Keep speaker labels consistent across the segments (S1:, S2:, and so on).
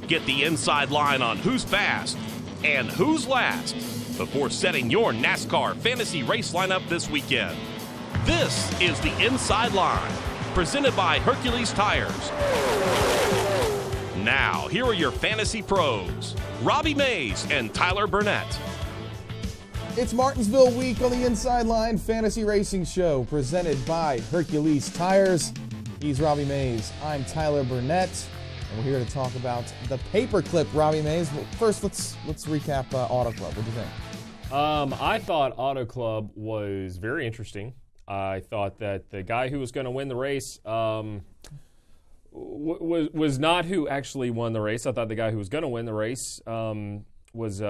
S1: Get the inside line on who's fast and who's last before setting your NASCAR fantasy race lineup this weekend. This is the Inside Line, presented by Hercules Tires. Now, here are your fantasy pros, Robbie Mays and Tyler Burnett.
S2: It's Martinsville week on the Inside Line Fantasy Racing Show, presented by Hercules Tires. He's Robbie Mays. I'm Tyler Burnett, and we're here to talk about the paperclip, Robbie Mays. Well, first, let's recap Auto Club. What do you think?
S3: I thought Auto Club was very interesting. I thought that the guy who was going to win the race was not who actually won the race. I thought the guy who was going to win the race was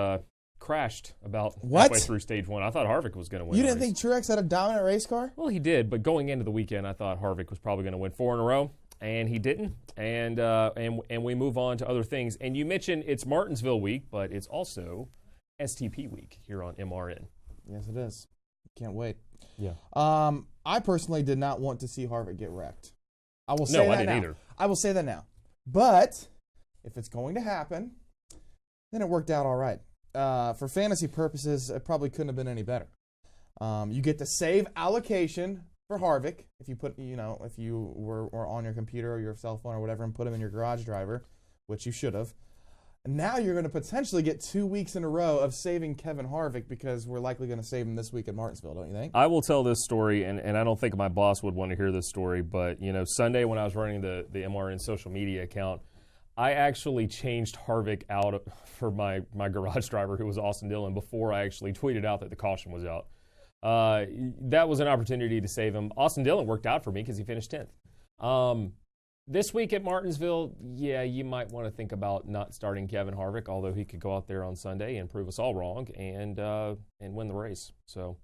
S3: crashed about halfway through stage one. I thought Harvick was going to win.
S2: You didn't think Truex had a dominant race car?
S3: Well, he did, but going into the weekend, I thought Harvick was probably going to win 4 in a row, and he didn't. And we move on to other things. And you mentioned it's Martinsville week, but it's also STP week here on MRN.
S2: Yes, it is. Can't wait.
S3: Yeah.
S2: I personally did not want to see Harvick get wrecked. I will say that now.
S3: No, I didn't either.
S2: I will say that now. But if it's going to happen, then it worked out all right. For fantasy purposes, it probably couldn't have been any better. You get to save allocation for Harvick if you put, if you were on your computer or your cell phone or whatever and put him in your garage driver, which you should have. And now you're going to potentially get 2 weeks in a row of saving Kevin Harvick because we're likely going to save him this week at Martinsville, don't you think?
S3: I will tell this story, and I don't think my boss would want to hear this story, but, Sunday when I was running the MRN social media account, I actually changed Harvick out for my garage driver, who was Austin Dillon, before I actually tweeted out that the caution was out. That was an opportunity to save him. Austin Dillon worked out for me because he finished 10th. This week at Martinsville, yeah, you might want to think about not starting Kevin Harvick, although he could go out there on Sunday and prove us all wrong and win the race. So,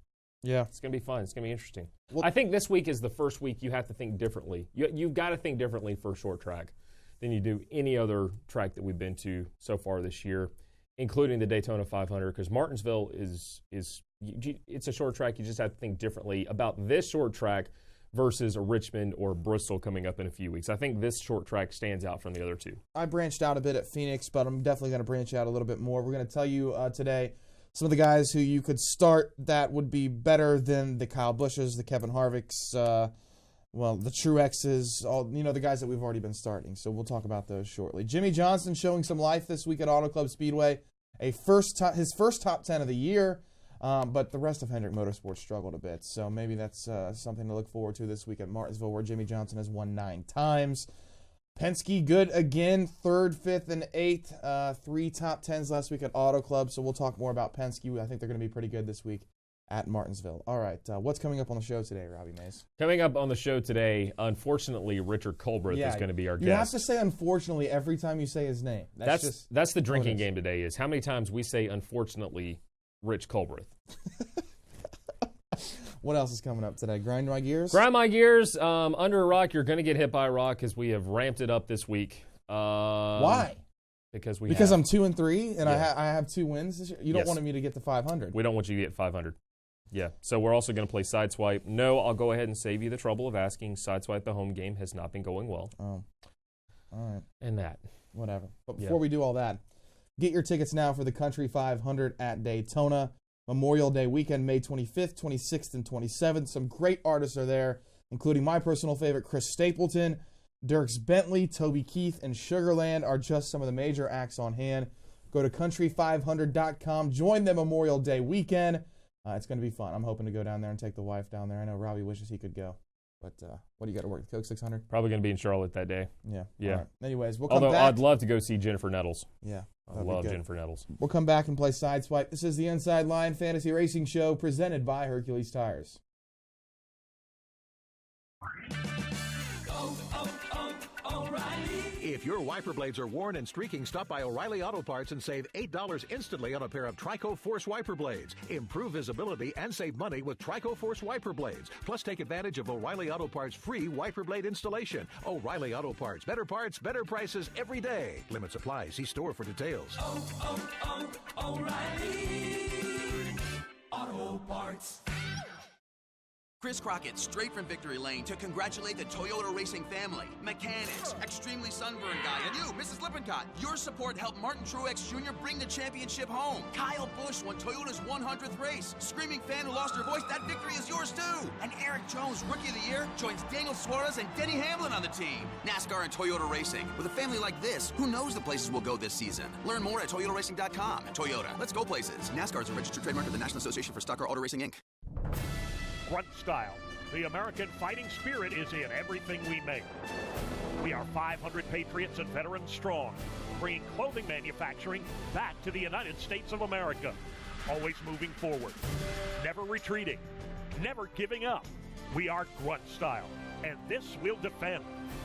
S2: yeah,
S3: it's going to be fun. It's going to be interesting. Well, I think this week is the first week you have to think differently. You've got to think differently for a short track than you do any other track that we've been to so far this year, including the Daytona 500, because Martinsville is it's a short track. You just have to think differently about this short track versus a Richmond or Bristol coming up in a few weeks. I think this short track stands out from the other two.
S2: I branched out a bit at Phoenix, but I'm definitely going to branch out a little bit more. We're going to tell you today some of the guys who you could start that would be better than the Kyle Busches, the Kevin Harvicks, the Truexes, all the guys that we've already been starting. So we'll talk about those shortly. Jimmy Johnson showing some life this week at Auto Club Speedway, his first top 10 of the year. But the rest of Hendrick Motorsports struggled a bit, so maybe that's something to look forward to this week at Martinsville, where Jimmy Johnson has won 9 times. Penske good again, 3rd, 5th, and 8th. 3 top 10s last week at Auto Club, so we'll talk more about Penske. I think they're going to be pretty good this week at Martinsville. All right, what's coming up on the show today, Robbie Mays?
S3: Coming up on the show today, unfortunately, Richard Culbreth is going to be our guest.
S2: You have to say unfortunately every time you say his name.
S3: That's the drinking game today, is how many times we say unfortunately Rich Culbreth.
S2: What else is coming up today? Grind my gears?
S3: Grind my gears. Under a rock, you're going to get hit by a rock because we have ramped it up this week.
S2: Why?
S3: Because
S2: I'm 2-3 and I have 2 wins this year. You don't want me to get to 500.
S3: We don't want you to get 500. Yeah. So we're also going to play Sideswipe. No, I'll go ahead and save you the trouble of asking. Sideswipe, the home game, has not been going well.
S2: Oh. All right.
S3: And that.
S2: Whatever. But before we do all that, get your tickets now for the Country 500 at Daytona. Memorial Day weekend, May 25th, 26th, and 27th. Some great artists are there, including my personal favorite, Chris Stapleton. Dierks Bentley, Toby Keith, and Sugarland are just some of the major acts on hand. Go to country500.com. Join them Memorial Day weekend. It's going to be fun. I'm hoping to go down there and take the wife down there. I know Robbie wishes he could go. But what do you got to work? The Coke 600?
S3: Probably going to be in Charlotte that day.
S2: Yeah.
S3: Yeah.
S2: Right. Anyways, we'll come back.
S3: Although I'd love to go see Jennifer Nettles.
S2: Yeah.
S3: I love Jennifer Nettles.
S2: We'll come back and play Sideswipe. This is the Inside Line Fantasy Racing Show presented by Hercules Tires.
S4: If your wiper blades are worn and streaking, stop by O'Reilly Auto Parts and save $8 instantly on a pair of Trico Force wiper blades. Improve visibility and save money with Trico Force wiper blades. Plus, take advantage of O'Reilly Auto Parts' free wiper blade installation. O'Reilly Auto Parts. Better parts, better prices every day. Limits apply. See store for details.
S5: O'Reilly Auto Parts. Chris Crockett, straight from Victory Lane, to congratulate the Toyota Racing family, mechanics, extremely sunburned guy, and you, Mrs. Lippincott. Your support helped Martin Truex Jr. bring the championship home. Kyle Busch won Toyota's 100th race. Screaming fan who lost her voice, that victory is yours too. And Eric Jones, Rookie of the Year, joins Daniel Suarez and Denny Hamlin on the team. NASCAR and Toyota Racing. With a family like this, who knows the places we'll go this season? Learn more at ToyotaRacing.com. Toyota, let's go places. NASCAR is a registered trademark of the National Association for Stock Car Auto Racing, Inc.
S6: Grunt Style. The American fighting spirit is in everything we make. We are 500 patriots and veterans strong, bringing clothing manufacturing back to the United States of America. Always moving forward, never retreating, never giving up. We are Grunt Style, and this we'll defend.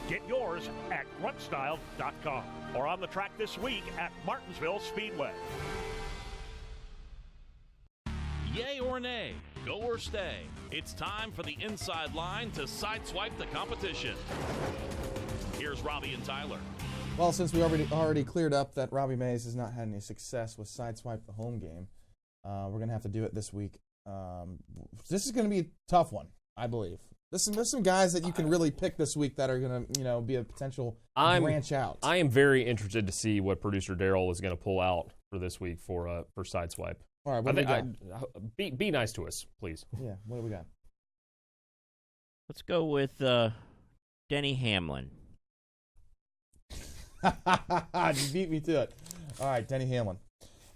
S6: Get yours at gruntstyle.com or on the track this week at Martinsville Speedway.
S1: Yay or nay, go or stay. It's time for the inside line to sideswipe the competition. Here's Robbie and Tyler.
S2: Well, since we already cleared up that Robbie Mays has not had any success with Sideswipe the home game, we're going to have to do it this week. This is going to be a tough one, I believe. There's some guys that you can really pick this week that are going to, be a potential branch out.
S3: I am very interested to see what producer Daryl is going to pull out for this week for Sideswipe.
S2: All right, what do we got?
S3: Be nice to us, please.
S2: Yeah, what do we got?
S7: Let's go with Denny Hamlin.
S2: You beat me to it. All right, Denny Hamlin.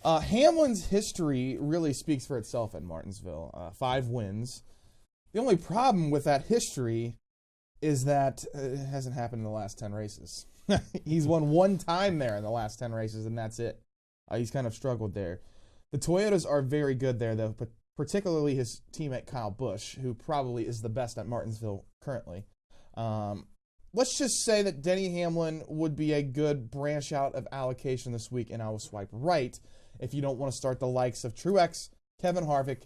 S2: Hamlin's history really speaks for itself at Martinsville. 5 wins. The only problem with that history is that it hasn't happened in the last 10 races. He's won 1 time there in the last 10 races, and that's it. He's kind of struggled there. The Toyotas are very good there, though, but particularly his teammate Kyle Busch, who probably is the best at Martinsville currently. Let's just say that Denny Hamlin would be a good branch out of allocation this week, and I will swipe right if you don't want to start the likes of Truex, Kevin Harvick,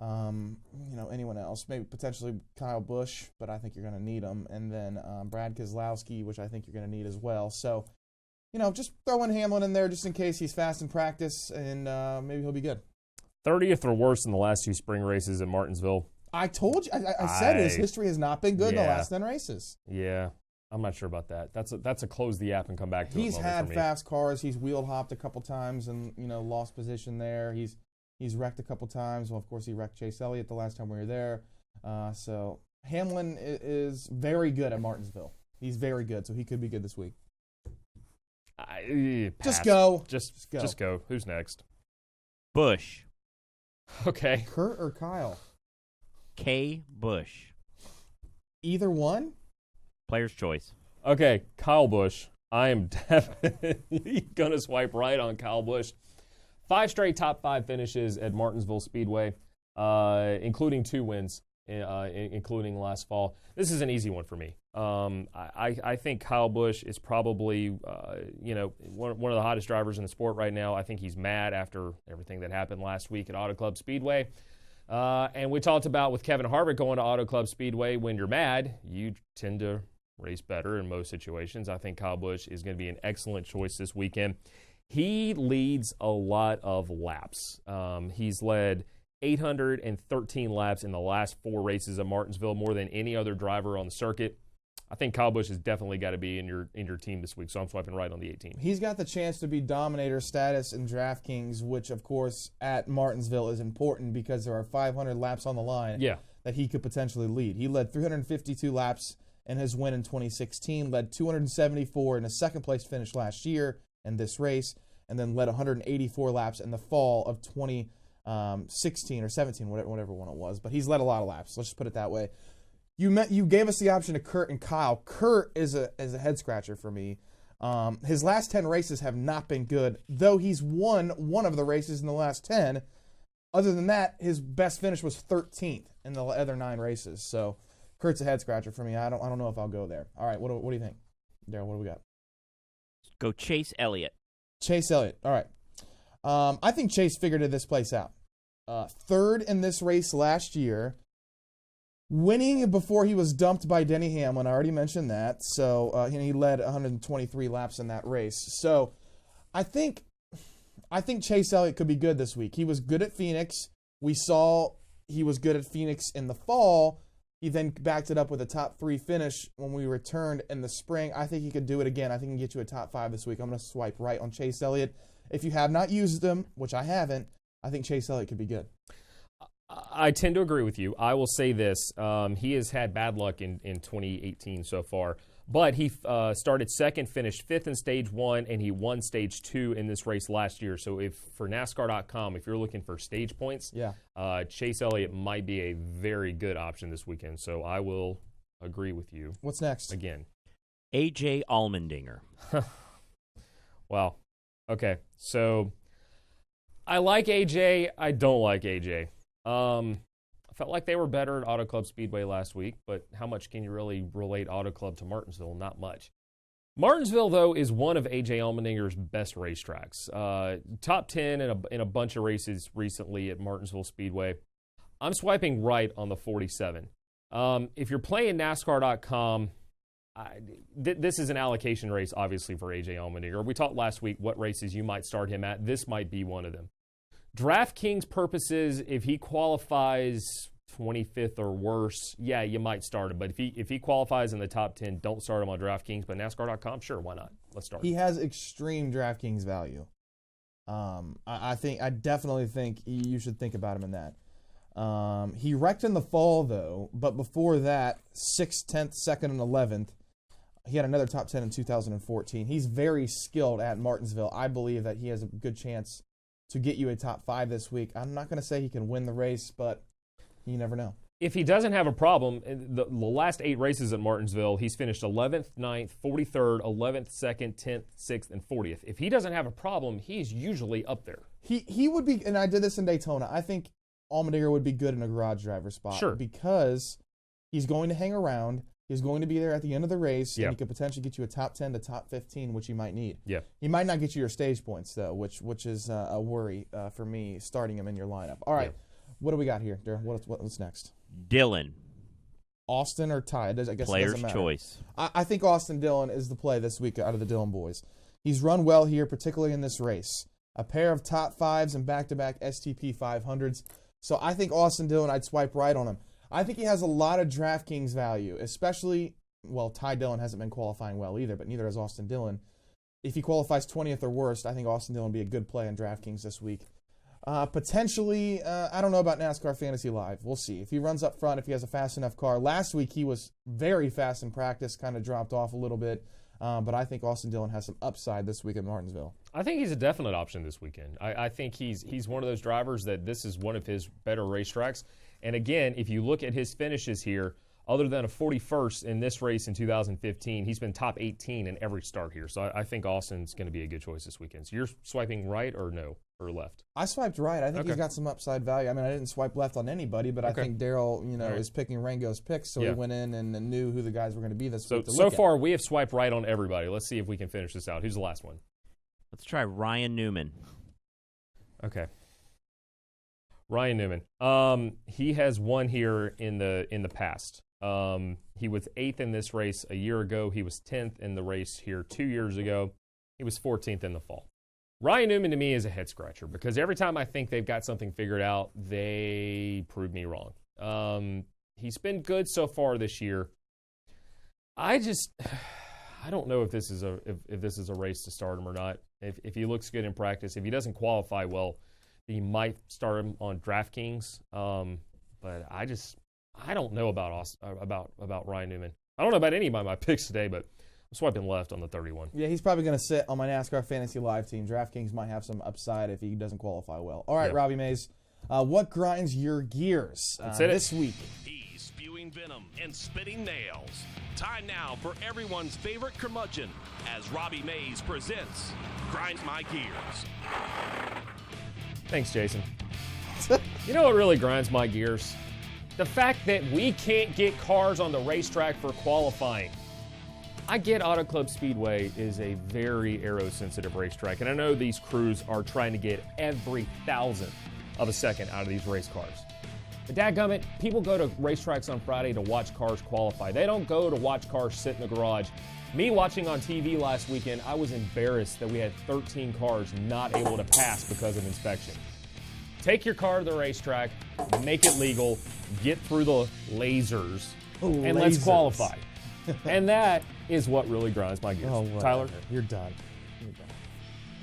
S2: anyone else, maybe potentially Kyle Busch, but I think you're going to need him, and then Brad Keselowski, which I think you're going to need as well. So, just throw in Hamlin in there just in case he's fast in practice, and maybe he'll be good.
S3: 30th or worse in the last 2 spring races at Martinsville.
S2: I told you. I said his history has not been good in the last 10 races.
S3: Yeah, I'm not sure about that. That's a close the app and come back to it.
S2: He's had fast cars. He's wheel hopped a couple times and lost position there. He's wrecked a couple times. Well, of course, he wrecked Chase Elliott the last time we were there. So Hamlin is very good at Martinsville. He's very good, so he could be good this week. Just go.
S3: Just go. Who's next?
S7: Busch.
S3: Okay.
S2: Kurt or Kyle?
S7: K. Busch.
S2: Either one?
S7: Player's choice.
S3: Okay, Kyle Busch. I am definitely going to swipe right on Kyle Busch. 5 straight top 5 finishes at Martinsville Speedway, including 2 wins, including last fall. This is an easy one for me. I think Kyle Busch is probably, one of the hottest drivers in the sport right now. I think he's mad after everything that happened last week at Auto Club Speedway. And we talked about with Kevin Harvick going to Auto Club Speedway, when you're mad, you tend to race better in most situations. I think Kyle Busch is going to be an excellent choice this weekend. He leads a lot of laps. He's led 813 laps in the last 4 races at Martinsville, more than any other driver on the circuit. I think Kyle Busch has definitely got to be in your team this week, so I'm swiping right on the 18.
S2: He's got the chance to be dominator status in DraftKings, which, of course, at Martinsville is important because there are 500 laps on the line that he could potentially lead. He led 352 laps in his win in 2016, led 274 in a second-place finish last year in this race, and then led 184 laps in the fall of 2016 or 17, whatever one it was. But he's led a lot of laps. Let's just put it that way. You gave us the option to Kurt and Kyle. Kurt is a head-scratcher for me. His last 10 races have not been good, though he's won one of the races in the last 10. Other than that, his best finish was 13th in the other 9 races. So Kurt's a head-scratcher for me. I don't know if I'll go there. All right, what do you think? Darryl, what do we got?
S7: Go Chase Elliott.
S2: Chase Elliott. All right. I think Chase figured this place out. 3rd in this race last year. Winning before he was dumped by Denny Hamlin. I already mentioned that. So he led 123 laps in that race. So I think Chase Elliott could be good this week. He was good at Phoenix. We saw he was good at Phoenix in the fall. He then backed it up with a top 3 finish when we returned in the spring. I think he could do it again. I think he can get you a top 5 this week. I'm going to swipe right on Chase Elliott. If you have not used him, which I haven't, I think Chase Elliott could be good.
S3: I tend to agree with you. I will say this. He has had bad luck in 2018 so far. But he started second, finished 5th in Stage 1, and he won Stage 2 in this race last year. So for NASCAR.com, if you're looking for stage points, Chase Elliott might be a very good option this weekend. So I will agree with you.
S2: What's next?
S3: Again.
S7: A.J. Allmendinger.
S3: Wow. Okay. So I like A.J. I don't like A.J. I felt like they were better at Auto Club Speedway last week, but how much can you really relate Auto Club to Martinsville? Not much. Martinsville, though, is one of A.J. Allmendinger's best racetracks. Top 10 in a bunch of races recently at Martinsville Speedway. I'm swiping right on the 47. If you're playing NASCAR.com, this is an allocation race, obviously, for A.J. Allmendinger. We talked last week what races you might start him at. This might be one of them. DraftKings purposes, if he qualifies 25th or worse, yeah, you might start him. But if he qualifies in the top 10, don't start him on DraftKings. But NASCAR.com, sure, why not? Let's start him.
S2: He has extreme DraftKings value. I definitely think you should think about him in that. He wrecked in the fall, though, but before that, 6th, 10th, 2nd, and 11th. He had another top 10 in 2014. He's very skilled at Martinsville. I believe that he has a good chance to get you a top 5 this week. I'm not going to say he can win the race, but you never know.
S3: If he doesn't have a problem, the last 8 races at Martinsville, he's finished 11th, 9th, 43rd, 11th, 2nd, 10th, 6th, and 40th. If he doesn't have a problem, he's usually up there.
S2: He would be, and I did this in Daytona, I think Allmendinger would be good in a garage driver spot.
S3: Sure.
S2: Because he's going to hang around. He's going to be there at the end of the race,
S3: Yeah.
S2: and he could potentially get you a top 10 to top 15, which he might need.
S3: Yeah.
S2: He might not get you your stage points, though, which is a worry for me starting him in your lineup. All right, What do we got here, Darryl? What's next?
S7: Dillon.
S2: Austin or Ty? I guess
S7: Player's
S2: it doesn't matter.
S7: choice.
S2: I think Austin Dillon is the play this week out of the Dillon boys. He's run well here, particularly in this race. A pair of top 5s and back-to-back STP 500s. So I think Austin Dillon, I'd swipe right on him. I think he has a lot of DraftKings value, especially, well, Ty Dillon hasn't been qualifying well either, but neither has Austin Dillon. If he qualifies 20th or worst, I think Austin Dillon would be a good play in DraftKings this week. Potentially, I don't know about NASCAR Fantasy Live. We'll see. If he runs up front, if he has a fast enough car. Last week, he was very fast in practice, kind of dropped off a little bit. But I think Austin Dillon has some upside this week at Martinsville.
S3: I think he's a definite option this weekend. I think he's one of those drivers that this is one of his better racetracks. And again, if you look at his finishes here, other than a 41st in this race in 2015, he's been top 18 in every start here. So I think Austin's going to be a good choice this weekend. So you're swiping right or no, or left?
S2: I swiped right. I think
S3: Okay.
S2: he's got some upside value. I mean, I didn't swipe left on anybody, but I
S3: Okay.
S2: think Darryl,
S3: All right.
S2: is picking Rango's picks, so
S3: Yeah.
S2: he went in and knew who the guys were going to be this week.
S3: So far, we have swiped right on everybody. Let's see if we can finish this out. Who's the last one?
S7: Let's try Ryan Newman.
S3: Okay. Ryan Newman. He has won here in the past. He was 8th in this race a year ago. He was 10th in the race here 2 years ago. He was 14th in the fall. Ryan Newman to me is a head scratcher because every time I think they've got something figured out, they prove me wrong. He's been good so far this year. I don't know if this is a race to start him or not. If he looks good in practice, if he doesn't qualify well, he might start him on DraftKings. But I don't know about Ryan Newman. I don't know about any of my picks today, but I'm swiping left on the 31.
S2: Yeah, he's probably going to sit on my NASCAR Fantasy Live team. DraftKings might have some upside if he doesn't qualify well. All right,
S3: Yeah.
S2: Robbie Mays, what grinds your gears
S3: Let's hit it.
S2: this week?
S1: He's spewing venom and spitting nails. Time now for everyone's favorite curmudgeon as Robbie Mays presents Grind My Gears.
S3: Thanks, Jason. You know what really grinds my gears? The fact that we can't get cars on the racetrack for qualifying. I get Auto Club Speedway is a very aero-sensitive racetrack, and I know these crews are trying to get every thousandth of a second out of these race cars. But dadgummit, people go to racetracks on Friday to watch cars qualify. They don't go to watch cars sit in the garage. Me watching on TV last weekend, I was embarrassed that we had 13 cars not able to pass because of inspection. Take your car to the racetrack, make it legal, get through the lasers, and let's qualify. And that is what really grinds my gears. Tyler?
S2: You're done.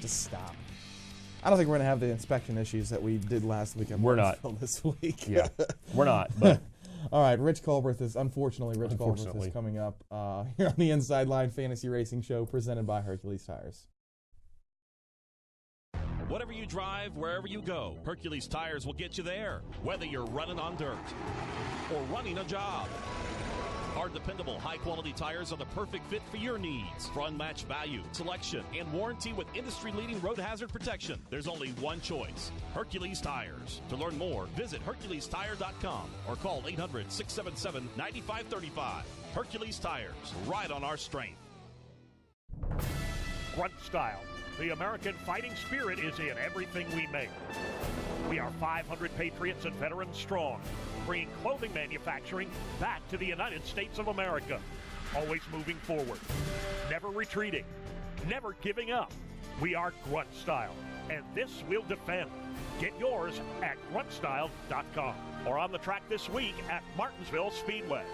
S2: Just stop. I don't think we're going to have the inspection issues that we did last week.
S3: We're not.
S2: This week.
S3: Yeah, we're not. But
S2: all right, Rich Culbreth is Culbreth is coming up here on the Inside Line Fantasy Racing Show presented by Hercules Tires.
S1: Whatever you drive, wherever you go, Hercules Tires will get you there. Whether you're running on dirt or running a job. Our dependable, high-quality tires are the perfect fit for your needs. For unmatched value, selection, and warranty with industry-leading road hazard protection, there's only one choice, Hercules Tires. To learn more, visit HerculesTire.com or call 800-677-9535. Hercules Tires, ride on our strength.
S6: Grunt style. The American fighting spirit is in everything we make. We are 500 patriots and veterans strong, bringing clothing manufacturing back to the United States of America. Always moving forward, never retreating, never giving up. We are Grunt Style, and this we'll defend. Get yours at gruntstyle.com or on the track this week at Martinsville Speedway.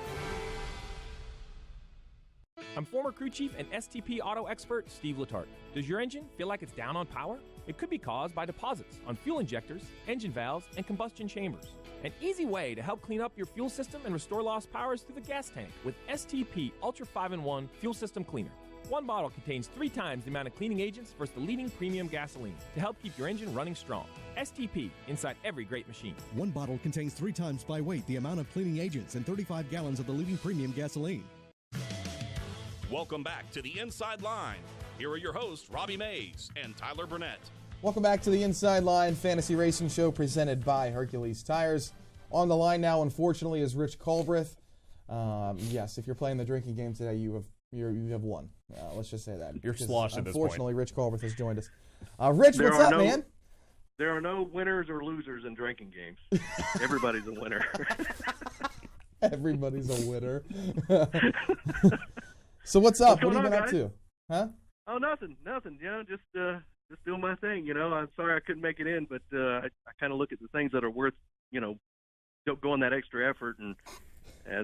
S8: I'm former crew chief and STP auto expert Steve Letarte. Does your engine feel like it's down on power? It could be caused by deposits on fuel injectors, engine valves, and combustion chambers. An easy way to help clean up your fuel system and restore lost power is through the gas tank with STP Ultra 5-in-1 Fuel System Cleaner. One bottle contains 3 times the amount of cleaning agents versus the leading premium gasoline to help keep your engine running strong. STP, inside every great machine.
S9: One bottle contains 3 times by weight the amount of cleaning agents and 35 gallons of the leading premium gasoline.
S1: Welcome back to the Inside Line. Here are your hosts, Robbie Mays and Tyler Burnett.
S2: Welcome back to the Inside Line Fantasy Racing Show presented by Hercules Tires. On the line now, unfortunately, is Rich Culbreth. Yes, if you're playing the drinking game today, you have won. Let's just say that.
S3: You're sloshed at this point.
S2: Unfortunately, Rich Culbreth has joined us. Rich, what's up, man?
S10: There are no winners or losers in drinking games. Everybody's a winner.
S2: Everybody's a winner. So what's up? What have you been up to? Huh?
S10: Oh, nothing. You know, just doing my thing. You know, I'm sorry I couldn't make it in, but I kind of look at the things that are worth, you know, going that extra effort, and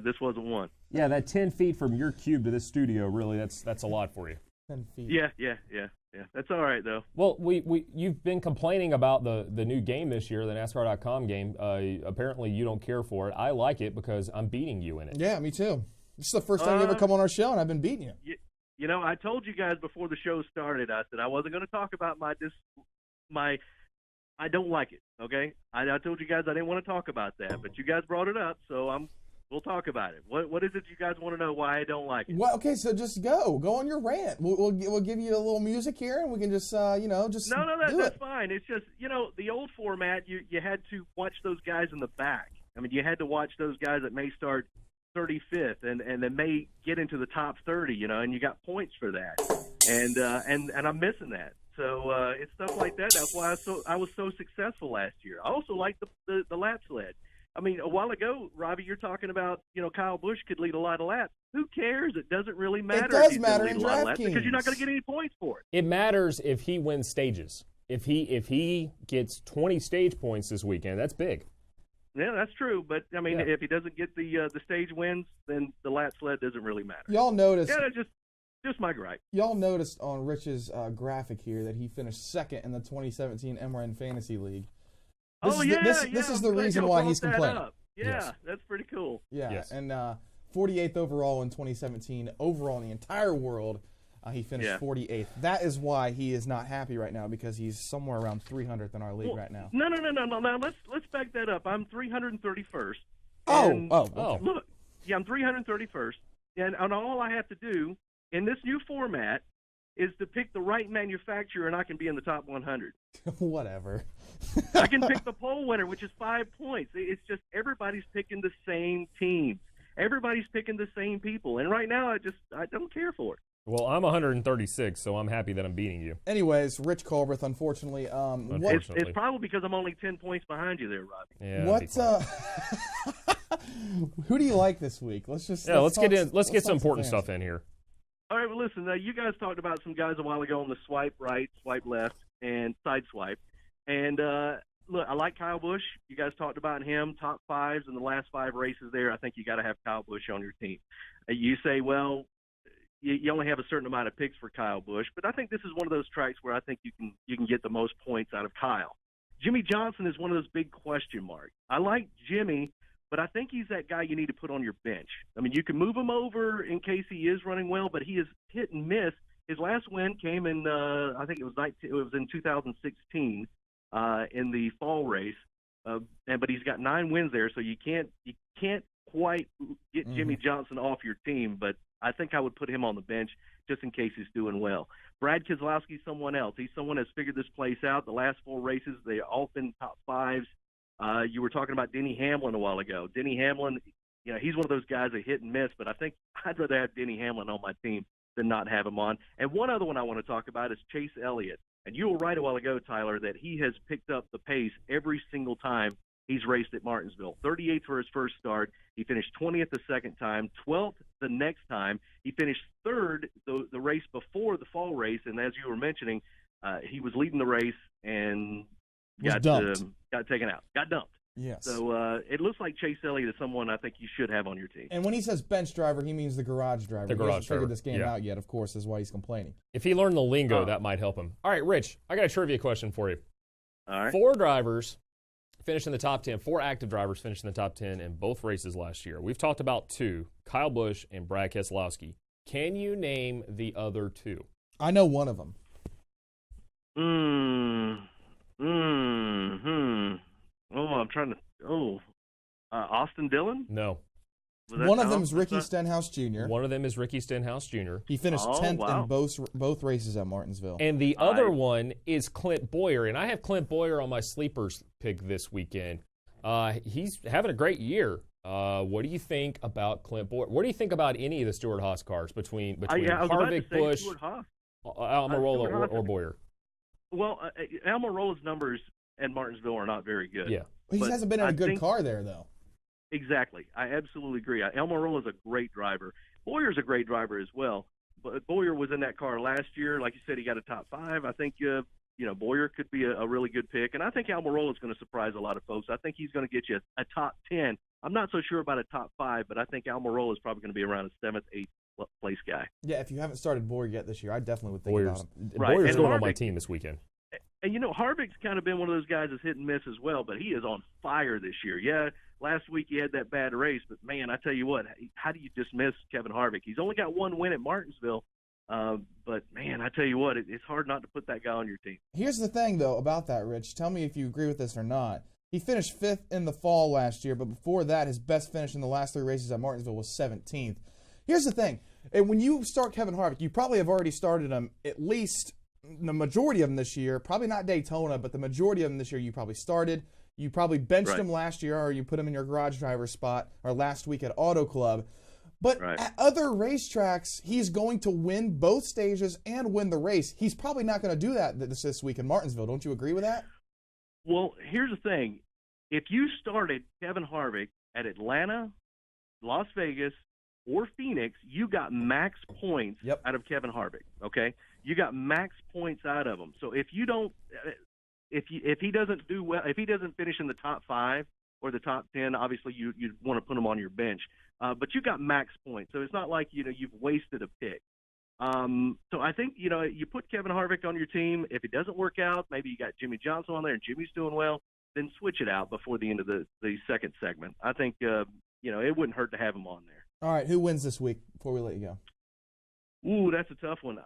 S10: this wasn't one.
S3: Yeah, that 10 feet from your cube to this studio, really, that's a lot for you.
S2: 10 feet.
S10: Yeah. That's all right, though.
S3: Well, you've been complaining about the new game this year, the NASCAR.com game. Apparently, you don't care for it. I like it because I'm beating you in it.
S2: Yeah, me too. This is the first time you ever come on our show, and I've been beating you.
S10: You know, I told you guys before the show started, I said I wasn't going to talk about I don't like it, okay? I told you guys I didn't want to talk about that, but you guys brought it up, so we'll talk about it. What is it you guys want to know why I don't like it?
S2: Well, okay, so just go on your rant. We'll give you a little music here, and we can just
S10: No,
S2: that's
S10: fine. It's just, you know, the old format, you had to watch those guys in the back. I mean, you had to watch those guys that may start 35th and they may get into the top 30, you know, and you got points for that, and I'm missing that. So it's stuff like that. That's why I was so successful last year. I also like the lap sled. I mean, a while ago, Robbie, you're talking about, you know, Kyle Busch could lead a lot of laps. Who cares? It doesn't really matter.
S2: It does matter in DraftKings
S10: because you're not going to get any points for it.
S3: It matters if he wins stages. If he gets 20 stage points this weekend, that's big.
S10: Yeah, that's true. But, I mean, if he doesn't get the stage wins, then the lap sled doesn't really matter.
S2: Y'all noticed.
S10: Yeah, that's just my gripe.
S2: Y'all noticed on Rich's graphic here that he finished second in the 2017 MRN Fantasy League. This is the reason why he's complaining.
S10: Yeah, that's pretty cool.
S2: Yeah,
S3: yes.
S2: And 48th overall in 2017. Overall in the entire world, he finished 48th. That is why he is not happy right now, because he's somewhere around 300th in our league right now.
S10: No. Now let's back that up. I'm 331st. Look, I'm 331st, and all I have to do in this new format is to pick the right manufacturer, and I can be in the top 100.
S2: Whatever.
S10: I can pick the pole winner, which is 5 points. It's just everybody's picking the same teams. Everybody's picking the same people, and right now I don't care for it.
S3: Well, I'm 136, so I'm happy that I'm beating you.
S2: Anyways, Rich Culbreth, unfortunately.
S10: It's probably because I'm only 10 points behind you there, Robbie.
S3: Yeah.
S2: Who do you like this week? Let's get
S3: some important stuff in here.
S10: All right, well, listen, you guys talked about some guys a while ago on the swipe right, swipe left, and side swipe. And look, I like Kyle Busch. You guys talked about him, top fives in the last 5 races there. I think you got to have Kyle Busch on your team. You say, well, you only have a certain amount of picks for Kyle Busch, but I think this is one of those tracks where I think you can get the most points out of Kyle. Jimmy Johnson is one of those big question marks. I like Jimmy, but I think he's that guy you need to put on your bench. I mean, you can move him over in case he is running well, but he is hit and miss. His last win came in, I think it was in 2016 in the fall race, but he's got 9 wins there, so you can't quite get Jimmy Johnson off your team, but I think I would put him on the bench just in case he's doing well. Brad Keselowski's someone else. He's someone that's figured this place out. The last 4 races, they all been top 5s. You were talking about Denny Hamlin a while ago. Denny Hamlin, he's one of those guys that hit and miss, but I think I'd rather have Denny Hamlin on my team than not have him on. And one other one I want to talk about is Chase Elliott. And you were right a while ago, Tyler, that he has picked up the pace every single time he's raced at Martinsville. 38th for his first start. He finished 20th the second time, 12th the next time. He finished 3rd the race before the fall race, and as you were mentioning, he was leading the race and got taken out, got dumped.
S2: Yes.
S10: So it looks like Chase Elliott is someone I think you should have on your team.
S2: And when he says bench driver, he means the garage driver.
S3: The
S2: he
S3: garage
S2: hasn't figured
S3: driver.
S2: this game out yet, of course, is why he's complaining.
S3: If he learned the lingo, that might help him. All right, Rich, I got a trivia question for you.
S10: All right.
S3: 4 drivers finished in the top 10, 4 active drivers finished in the top 10 in both races last year. We've talked about 2, Kyle Busch and Brad Keselowski. Can you name the other 2?
S2: I know one of them.
S10: I'm trying to. Austin Dillon?
S3: No.
S2: One of them is Ricky Stenhouse Jr.
S3: One of them is Ricky Stenhouse Jr.
S2: He finished 10th in both races at Martinsville.
S3: And the other one is Clint Boyer. And I have Clint Boyer on my sleepers pick this weekend. He's having a great year. What do you think about Clint Boyer? What do you think about any of the Stewart-Haas cars between Harvick, Busch, Almirola, or Boyer?
S10: Well, Almirola's numbers at Martinsville are not very good.
S3: Yeah.
S2: He hasn't been in a good car there, though.
S10: Exactly. I absolutely agree. Almirola is a great driver. Boyer's a great driver as well. But Boyer was in that car last year. Like you said, he got a top 5. I think, Boyer could be a really good pick. And I think Almirola is going to surprise a lot of folks. I think he's going to get you a top 10. I'm not so sure about a top 5, but I think Almirola is probably going to be around a 7th, 8th place guy.
S2: Yeah, if you haven't started Boyer yet this year, I definitely would think about him.
S3: Boyer's going on my team this weekend.
S10: And, Harvick's kind of been one of those guys that's hit and miss as well, but he is on fire this year. Yeah, last week he had that bad race, but, man, I tell you what, how do you dismiss Kevin Harvick? He's only got 1 win at Martinsville, but, man, I tell you what, it's hard not to put that guy on your team.
S2: Here's the thing, though, about that, Rich. Tell me if you agree with this or not. He finished 5th in the fall last year, but before that, his best finish in the last 3 races at Martinsville was 17th. Here's the thing. And when you start Kevin Harvick, you probably have already started him at least the majority of them this year, probably not Daytona, but the majority of them this year you probably started. You probably benched him last year, or you put him in your garage driver spot, or last week at Auto Club. But at other racetracks, he's going to win both stages and win the race. He's probably not going to do that this week in Martinsville. Don't you agree with that?
S10: Well, here's the thing. If you started Kevin Harvick at Atlanta, Las Vegas, or Phoenix, you got max points out of Kevin Harvick, okay? You got max points out of him. So if you don't if he doesn't do well, if he doesn't finish in the top 5 or the top 10, obviously you want to put him on your bench. But you got max points. So it's not like, you've wasted a pick. So I think, you put Kevin Harvick on your team. If it doesn't work out, maybe you got Jimmy Johnson on there and Jimmy's doing well, then switch it out before the end of the second segment. I think, it wouldn't hurt to have him on there.
S2: All right, who wins this week before we let you go?
S10: Ooh, that's a tough one.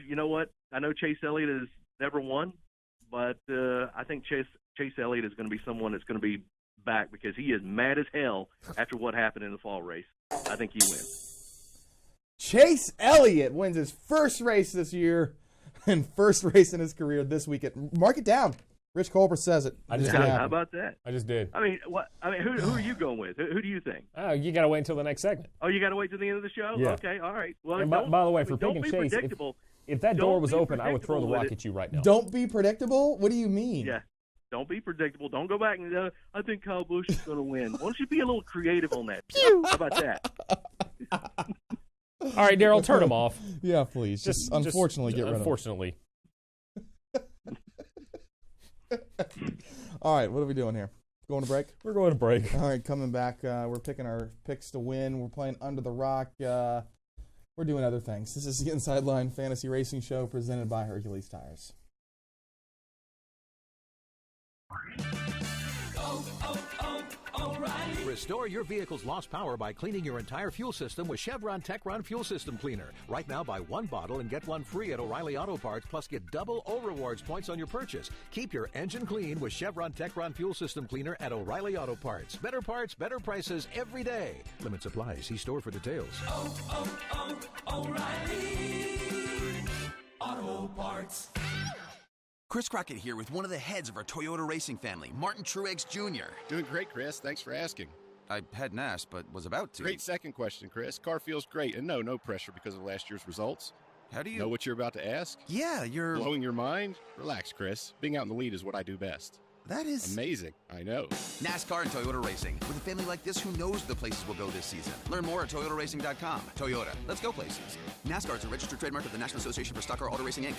S10: You know what? I know Chase Elliott has never won, but I think Chase Elliott is going to be someone that's going to be back because he is mad as hell after what happened in the fall race. I think he wins.
S2: Chase Elliott wins his first race this year and first race in his career this weekend. Mark it down. Rich Culbreth says it.
S10: How about that?
S3: I just did.
S10: I mean, what? I mean, who are you going with? Who do you think?
S3: Oh, you got to wait until the next segment.
S10: Oh, you got to wait till the end of the show?
S3: Yeah.
S10: Okay, all right. Well,
S3: and by the way, for picking Chase, if that door was open, I would throw the rock at you right now.
S2: Don't be predictable? What do you mean?
S10: Yeah. Don't be predictable. Don't go back and I think Kyle Busch is going to win. Why don't you be a little creative on that? How about that?
S3: All right, Daryl, turn him off.
S2: Yeah, please. Just unfortunately get rid of him.
S3: Unfortunately.
S2: All right, what are we doing here? Going to break?
S3: We're going to break.
S2: All right, coming back. We're picking our picks to win. We're playing Under the Rock. We're doing other things. This is the Inside Line Fantasy Racing Show presented by Hercules Tires.
S4: Restore your vehicle's lost power by cleaning your entire fuel system with Chevron Techron Fuel System Cleaner. Right now, buy one bottle and get one free at O'Reilly Auto Parts, plus get double O Rewards points on your purchase. Keep your engine clean with Chevron Techron Fuel System Cleaner at O'Reilly Auto Parts. Better parts, better prices every day. Limit supply. See store for details.
S5: O'Reilly Auto Parts. Chris Crockett here with one of the heads of our Toyota racing family, Martin Truex Jr.
S11: Doing great, Chris. Thanks for asking.
S5: I hadn't asked, but was about to.
S11: Great second question, Chris. Car feels great, and no pressure because of last year's results.
S5: How do you
S11: know what you're about to ask?
S5: Yeah, you're
S11: blowing your mind? Relax, Chris. Being out in the lead is what I do best.
S5: That is
S11: amazing. I know.
S5: NASCAR and Toyota Racing. With a family like this, who knows the places we'll go this season? Learn more at toyotaracing.com. Toyota, let's go places. NASCAR is a registered trademark of the National Association for Stock Car Auto Racing, Inc.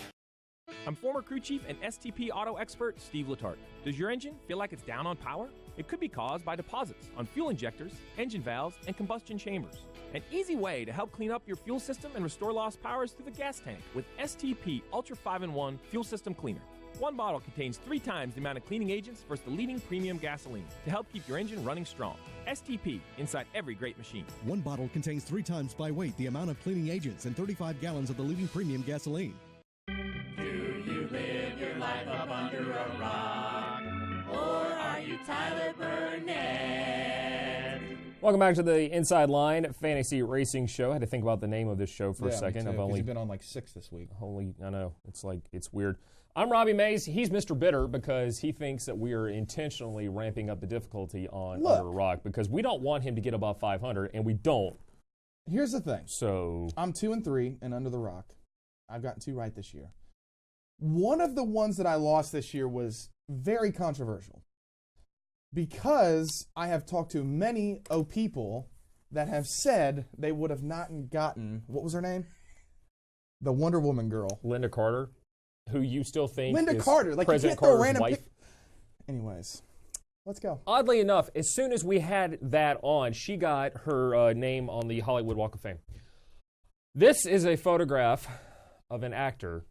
S8: I'm former crew chief and STP auto expert Steve Letarte. Does your engine feel like it's down on power? It could be caused by deposits on fuel injectors, engine valves, and combustion chambers. An easy way to help clean up your fuel system and restore lost power is through the gas tank with STP Ultra 5-in-1 Fuel System Cleaner. One bottle contains 3 times the amount of cleaning agents versus the leading premium gasoline to help keep your engine running strong. STP, inside every great machine.
S9: One bottle contains 3 times by weight the amount of cleaning agents and 35 gallons of the leading premium gasoline.
S12: Do you live your life up under a rock? Or are you Tyler Burnett?
S3: Welcome back to the Inside Line Fantasy Racing Show. I had to think about the name of this show for a second.
S2: I've only been on like 6 this week.
S3: I know. It's weird. I'm Robbie Mays. He's Mr. Bitter because he thinks that we are intentionally ramping up the difficulty on Under a Rock because we don't want him to get above 500, and we don't.
S2: Here's the thing.
S3: So
S2: I'm 2-3 and Under the Rock. I've gotten 2 right this year. One of the ones that I lost this year was very controversial because I have talked to many people that have said they would have not gotten, what was her name? The Wonder Woman girl.
S3: Linda Carter, who you still think
S2: Linda
S3: is
S2: Carter, like
S3: President
S2: you can't throw
S3: Carter's
S2: random
S3: wife.
S2: Anyways, let's go.
S3: Oddly enough, as soon as we had that on, she got her name on the Hollywood Walk of Fame. This is a photograph of an actor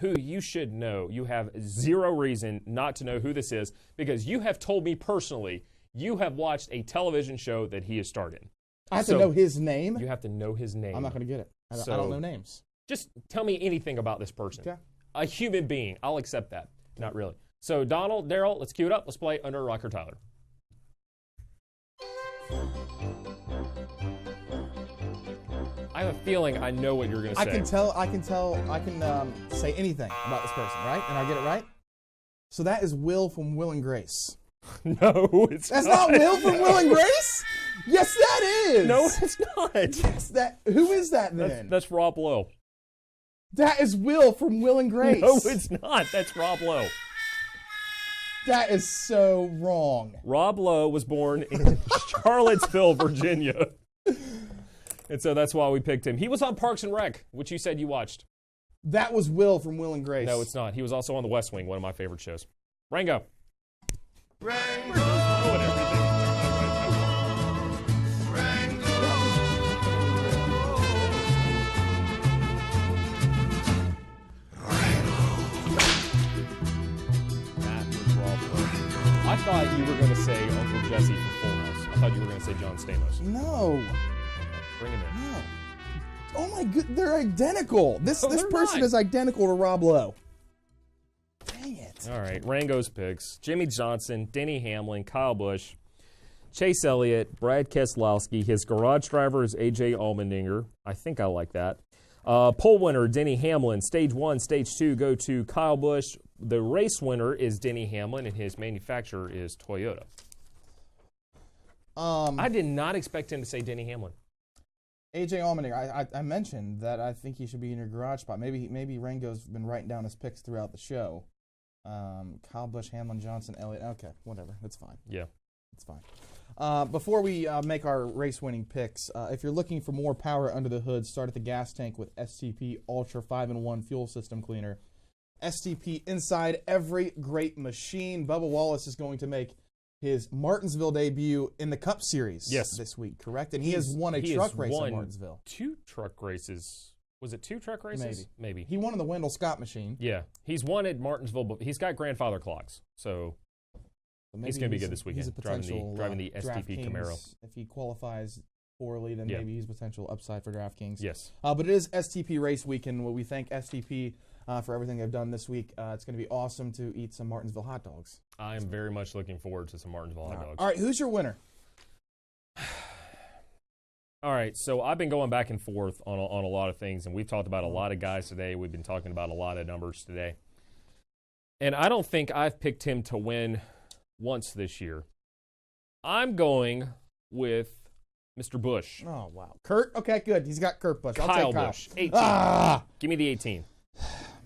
S3: who you should know. You have zero reason not to know who this is because you have told me personally you have watched a television show that he has starred in.
S2: I have to know his name?
S3: You have to know his name.
S2: I'm not going to get it. I don't know names.
S3: Just tell me anything about this person.
S2: Okay.
S3: A human being. I'll accept that. Not really. So, Donald, Daryl, let's cue it up. Let's play Under a Rock or Tyler. I have a feeling I know what you're going to say.
S2: I can say anything about this person, right? And I get it right? So that is Will from Will and Grace.
S3: No, it's
S2: That's not Will from Will and Grace? Yes, that is.
S3: No, it's not.
S2: Yes, who is that then?
S3: That's Rob Lowe.
S2: That is Will from Will and Grace.
S3: No, it's not. That's Rob Lowe.
S2: That is so wrong.
S3: Rob Lowe was born in Charlottesville, Virginia. And so that's why we picked him. He was on Parks and Rec, which you said you watched.
S2: That was Will from Will and Grace.
S3: No, it's not. He was also on The West Wing, one of my favorite shows. Rango.
S12: Rango.
S3: I thought you were going to say Uncle Jesse from Full House. I thought you were going to say John Stamos.
S2: No.
S3: Bring him in.
S2: No. Oh my good, they're identical. This person
S3: not.
S2: is identical to Rob Lowe. Dang it.
S3: All right, Rango's picks. Jimmy Johnson, Denny Hamlin, Kyle Busch, Chase Elliott, Brad Keselowski. His garage driver is A.J. Allmendinger. I think I like that. Pole winner, Denny Hamlin. Stage 1, Stage 2 go to Kyle Busch. The race winner is Denny Hamlin, and his manufacturer is Toyota. I did not expect him to say Denny Hamlin.
S2: A.J. Allmendinger, I mentioned that I think he should be in your garage spot. Maybe Rango's been writing down his picks throughout the show. Kyle Busch, Hamlin, Johnson, Elliott. Okay, whatever. That's fine.
S3: Yeah.
S2: It's fine. Before we make our race-winning picks, if you're looking for more power under the hood, start at the gas tank with STP Ultra 5-in-1 Fuel System Cleaner. STP inside every great machine. Bubba Wallace is going to make his Martinsville debut in the Cup Series this week, correct? And he has won a truck race at Martinsville.
S3: 2 truck races. Was it 2 truck races? Maybe.
S2: He won in the Wendell Scott machine.
S3: Yeah. He's won at Martinsville, but he's got grandfather clogs. So he's going to be good this weekend.
S2: He's a potential
S3: driving the STP Camaro.
S2: If he qualifies poorly, then maybe he's potential upside for DraftKings.
S3: Yes.
S2: But it is STP race weekend. We thank STP for everything they've done this week. It's going to be awesome to eat some Martinsville hot dogs.
S3: I am very much looking forward to some Martinsville hot dogs.
S2: All right, who's your winner?
S3: All right, so I've been going back and forth on a lot of things, and we've talked about a lot of guys today. We've been talking about a lot of numbers today. And I don't think I've picked him to win once this year. I'm going with Mr. Busch.
S2: Oh, wow. Kurt? Okay, good. He's got Kurt Busch. I'll
S3: Kyle
S2: take Kyle.
S3: Busch, 18.
S2: Give
S3: me the 18.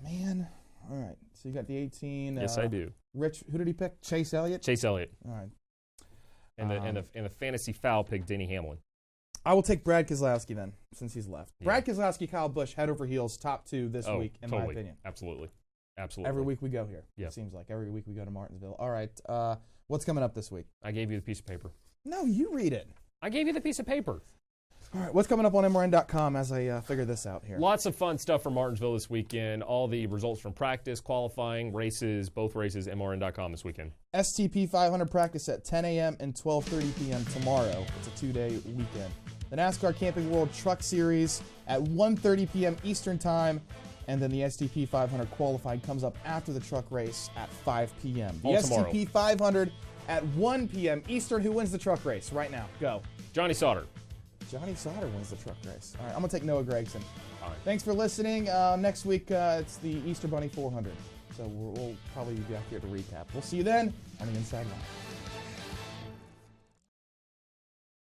S2: Man. All right. So you got the 18.
S3: Yes, I do.
S2: Rich, who did he pick? Chase Elliott?
S3: Chase Elliott.
S2: All right.
S3: And the fantasy foul pick, Denny Hamlin.
S2: I will take Brad Keselowski then, since he's left. Yeah. Brad Keselowski, Kyle Busch, head over heels, top 2 this week, in my opinion.
S3: Absolutely.
S2: Every week we go here. Yeah. It seems like every week we go to Martinsville. All right. What's coming up this week?
S3: I gave you the piece of paper.
S2: No, you read it.
S3: I gave you the piece of paper.
S2: All right. What's coming up on MRN.com as I figure this out here?
S3: Lots of fun stuff from Martinsville this weekend. All the results from practice, qualifying, races, both races, MRN.com this weekend.
S2: STP 500 practice at 10 a.m. and 12:30 p.m. tomorrow. It's a 2-day weekend. The NASCAR Camping World Truck Series at 1:30 p.m. Eastern Time. And then the STP 500 qualified comes up after the truck race at 5 p.m. The STP 500 at 1 p.m. Eastern. Who wins the truck race right now? Go.
S3: Johnny Sauter.
S2: Johnny Sauter wins the truck race. All right, I'm going to take Noah Gragson.
S3: All right.
S2: Thanks for listening. Next week, it's the Easter Bunny 400. So we'll probably be back here to recap. We'll see you then on the Inside Line.